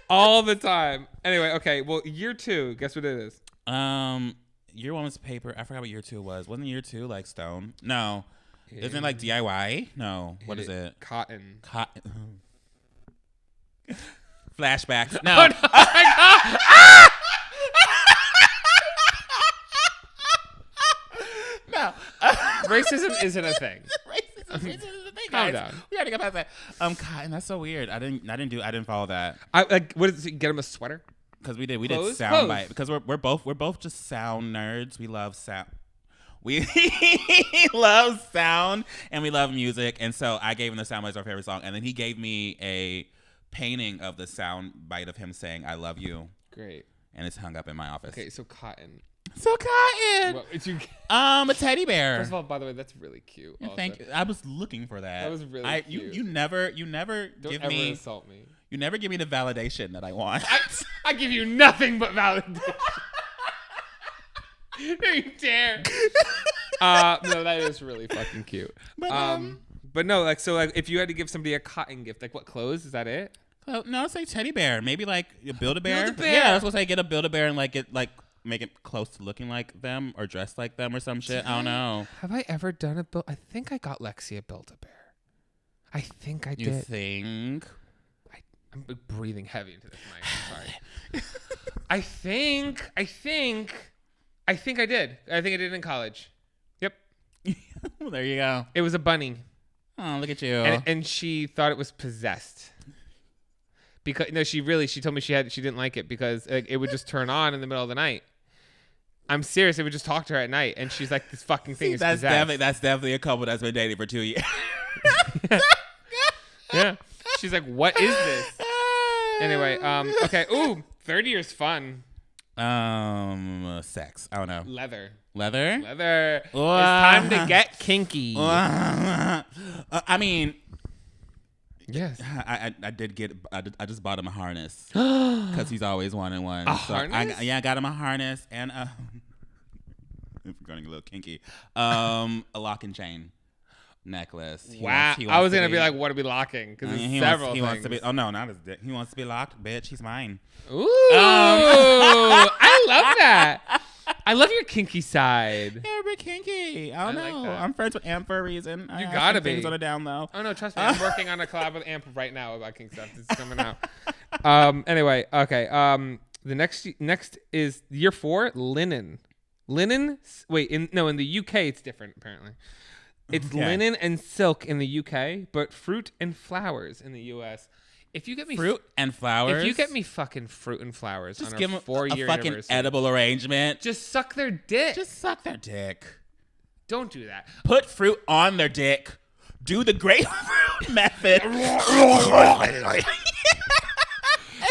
All the time. Anyway, okay. Well, year 2, guess what it is? Year 1 was paper. I forgot what year 2 was. Wasn't year 2 like stone? No. Isn't it like DIY? No. What is it? Cotton. Flashbacks. No. Oh, no. Oh my God. No. Racism isn't a thing. Racism isn't a thing, Calm guys. down. We already got past that. Cotton. That's so weird. I didn't follow that. I like. What is it? Get him a sweater. Because we did Clothes? sound bite. Because we're both just sound nerds. We love sound. We love sound and we love music. And so I gave him the sound bite as our favorite song. And then he gave me a painting of the sound bite of him saying, I love you. Great. And it's hung up in my office. Okay, so cotton. So Cotton. Well, it's you. A teddy bear. First of all, by the way, that's really cute. Yeah, Also. thank you. I was looking for that. That was really cute. You never Don't give ever me insult me. You never give me the validation that I want. I give you nothing but validation. No, you dare. No, that is really fucking cute. But no, like, so like, if you had to give somebody a cotton gift, like, what clothes? Is that it? Oh, no, say teddy bear. Maybe like a Build-A-Bear. Build-A-Bear. Yeah, I was gonna say get a Build-A-Bear and like make it close to looking like them or dressed like them or some shit. I don't know. Have I ever done a build? I think I got Lexi a Build-A-Bear. I think I You did. think? I'm breathing heavy into this mic. I'm sorry. I think I did. I think I did in college. Yep. Well, there you go. It was a bunny. Oh, look at you. And she thought it was possessed. Because no, she told me she didn't like it because it would just turn on in the middle of the night. I'm serious. It would just talk to her at night, and she's like, "This fucking thing is possessed." That's definitely a couple that's been dating for 2 years. Yeah. She's like, "What is this?" Anyway, okay. Ooh, 30 years fun. Sex. I don't know. Leather. Leather. It's time to get kinky. I mean, Yes. I just bought him a harness because he's always wanted one. Harness? I got him a harness and if we're going a little kinky, a lock and chain necklace. Wow. I was gonna be like, what are we locking? Because there's several things. He wants to be. Oh no, not his dick. He wants to be locked. Bitch, he's mine. Ooh. I love that. I love your kinky side. Yeah, we're kinky. I don't know. I'm friends with Amp for a reason. You gotta be. Things on the down low. Oh no, trust me. I'm working on a collab with Amp right now about kink stuff. It's coming out. Anyway, okay. The next is year 4, linen. Linen. Wait, in the UK it's different apparently. It's linen and silk in the UK, but fruit and flowers in the US. If you get me fruit and flowers, if you get me fucking fruit and flowers just on give a them 4-year a fucking anniversary, edible arrangement. just suck their dick. Just suck their dick. Don't do that. Put fruit on their dick. Do the grapefruit method.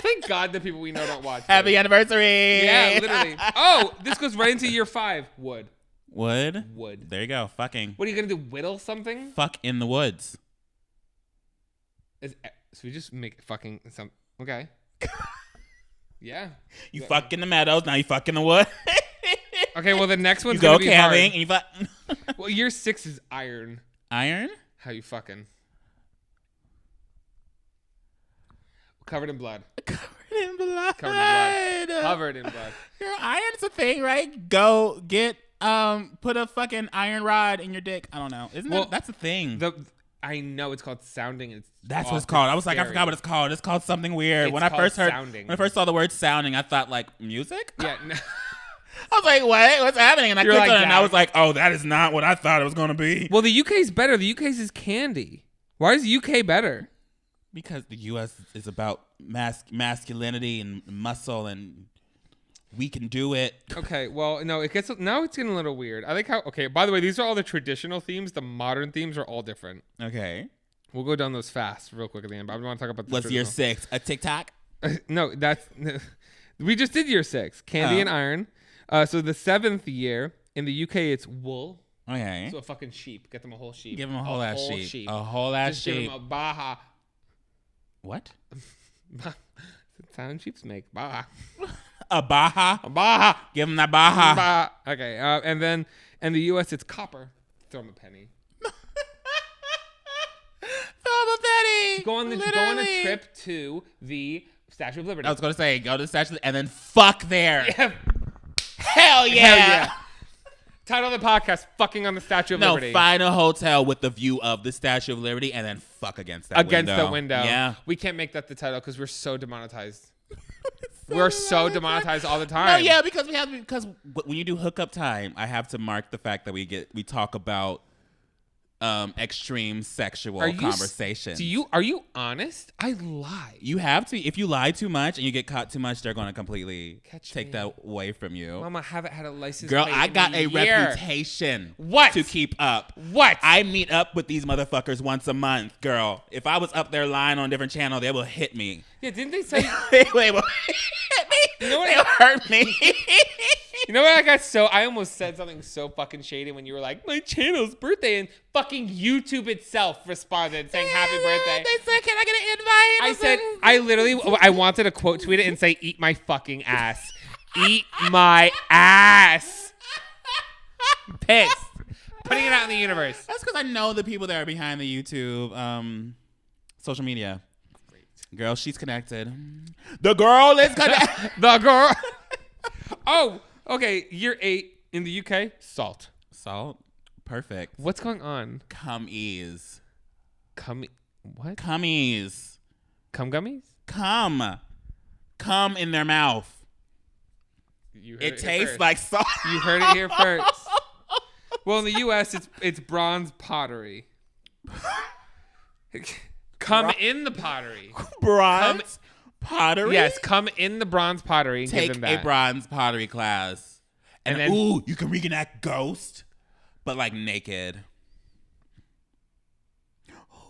Thank God the people we know don't watch. Happy anniversary. Yeah, literally. Oh, this goes right into year 5. Wood. Wood. There you go. Fucking. What are you gonna do? Whittle something? Fuck in the woods. So we just make fucking some. Okay. Yeah. You fuck in the meadows. Now you fuck in the wood. Okay. Well, the next one's you go gonna be hard. camping and you fuck. Well, year 6 is iron. Iron? How you fucking? Covered in blood. Covered in blood. Covered in blood. Girl, iron's a thing, right? Go get put a fucking iron rod in your dick. I don't know. That's a thing. I know it's called sounding. That's what it's called. I was like, I forgot what it's called. It's called something weird. When I first saw the word sounding, I thought like music. Yeah. No. I was like, what? What's happening? And I clicked on it and I that. was like, oh, that is not what I thought it was going to be. Well, the UK's better. The UK's is candy. Why is the UK better? Because the US is about masculinity and muscle and we can do it. Okay, well, no, now it's getting a little weird. I like how, okay, by the way, these are all the traditional themes. The modern themes are all different. Okay. We'll go down those fast real quick at the end, but I want to talk about the What's year 6? A TikTok? No, we just did year 6. Candy and iron. So the 7th year, in the UK, it's wool. Okay. So a fucking sheep. Get them a whole sheep. Give them a whole ass sheep. A whole ass sheep. Just give them a baha. What? Sound sheeps make baha. A baha? A baha. Give them that baha. Baha. Okay, and then in the US, it's copper. Throw them a penny. Throw them a penny. Go on a trip to the Statue of Liberty. I was going to say, go to the Statue and then fuck there. Yeah. Hell yeah. Hell yeah. Title of the podcast, Fucking on the Statue of Liberty. No, find a hotel with the view of the Statue of Liberty and then fuck against that window. Against the window. Yeah. We can't make that the title because we're so demonetized. We're so demonetized all the time. No, yeah, because when you do hookup time, I have to mark the fact that we talk about extreme sexual conversation. Are you honest? I lie. You have to. If you lie too much and you get caught too much, they're going to completely take me. that away from you. Mama, haven't had a license. Girl, plate I in got a year. reputation. What? To keep up. What? I meet up with these motherfuckers once a month, girl. If I was up there lying on a different channel, they will hit me. Yeah, didn't they say? They will hit me. You know what? They'll hurt me. You know what? I almost said something so fucking shady when you were like, my channel's birthday, and fucking YouTube itself responded saying happy birthday. They said, can I get an invite? I wanted to quote tweet it and say, eat my fucking ass. Eat my ass. Pissed. Putting it out in the universe. That's because I know the people that are behind the YouTube social media. Great. Girl, she's connected. The girl is connected. The girl. Oh, okay. Year 8 in the UK. Salt. Perfect. What's going on? Cummies. What? Cummies. Cum gummies? Cum in their mouth. It tastes like salt. You heard it here first. Well, in the U.S., it's bronze pottery. Come in the pottery. Bronze pottery? Yes, come in the bronze pottery. And take give them that. a bronze pottery class. And then, ooh, you can reenact Ghost, but like naked.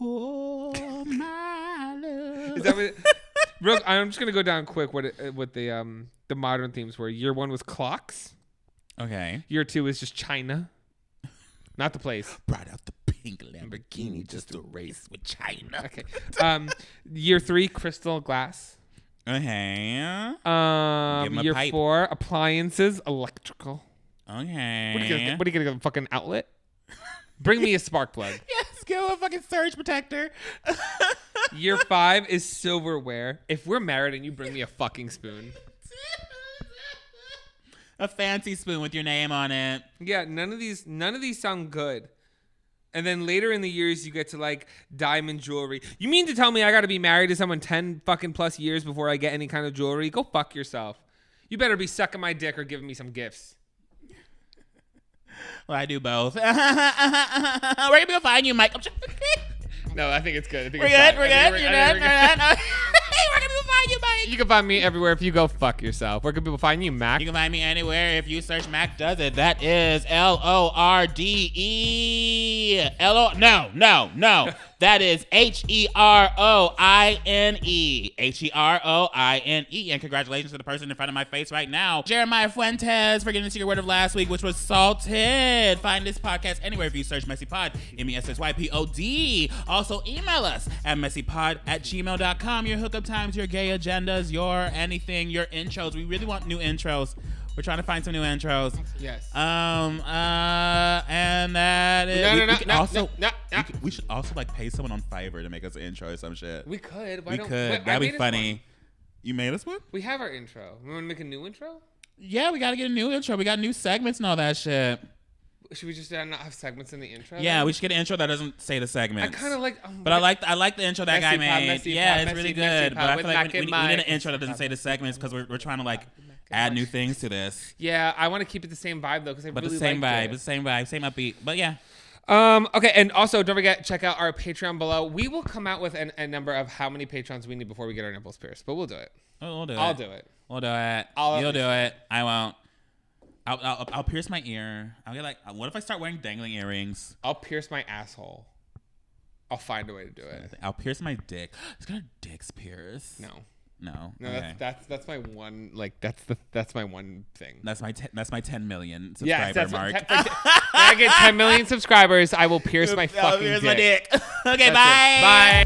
Oh, my love. Is that what I'm just going to go down quick what the modern themes were. Year 1 was clocks. Okay. Year 2 is just China. Not the place. Brought out the pink Lamborghini just to race with China. Okay. Year 3, crystal glass. Okay. Year 4, appliances, electrical. Okay. What are you gonna get? A fucking outlet? Bring me a spark plug. Yes, go a fucking surge protector. Year 5 is silverware. If we're married and you bring me a fucking spoon. A fancy spoon with your name on it. Yeah, none of these sound good. And then later in the years, you get to like diamond jewelry. You mean to tell me I got to be married to someone 10 fucking plus years before I get any kind of jewelry? Go fuck yourself. You better be sucking my dick or giving me some gifts. Well, I do both. Where can people find you, Mike? No, I think it's good. We're good. You're good. Where can people find you, Mike? You can find me everywhere if you go fuck yourself. Where can people find you, Mac? You can find me anywhere if you search Mac Does It. That is LORDE. No. That is HEROINE. HEROINE. And congratulations to the person in front of my face right now, Jeremiah Fuentes, for getting to your word of last week, which was salted. Find this podcast anywhere if you search MessyPod, MESSYPOD. Also, email us at messypod@gmail.com. Your hookup times, your gay agendas, your anything, your intros. We really want new intros. We're trying to find some new intros. Yes. And that is. We should also like pay someone on Fiverr to make us an intro or some shit. We could. That'd be funny. You made us one? We have our intro. We want to make a new intro? Yeah, we got to get a new intro. We got new segments and all that shit. Should we just not have segments in the intro? Yeah, we should get an intro that doesn't say the segments. I kind of like. But I like the intro that guy made. It's really good. But I feel like we need an intro that doesn't say the segments because we're trying to like add new things to this. Yeah, I want to keep it the same vibe though because I really like it. But the same vibe, same upbeat. But yeah. Okay, and also don't forget, check out our Patreon below. We will come out with a number of how many Patrons we need before we get our nipples pierced, but we'll do it. We'll do it. I'll do it. We'll do it. You'll do it. I won't. I'll pierce my ear. I'll get like. What if I start wearing dangling earrings? I'll pierce my asshole. I'll find a way to do it. I'll pierce my dick. It's got a dick's pierce. No. Okay. That's my one. Like that's my one thing. That's my 10 million subscriber mark. When I get 10 million subscribers, I will pierce my fucking dick. Okay, bye. Bye.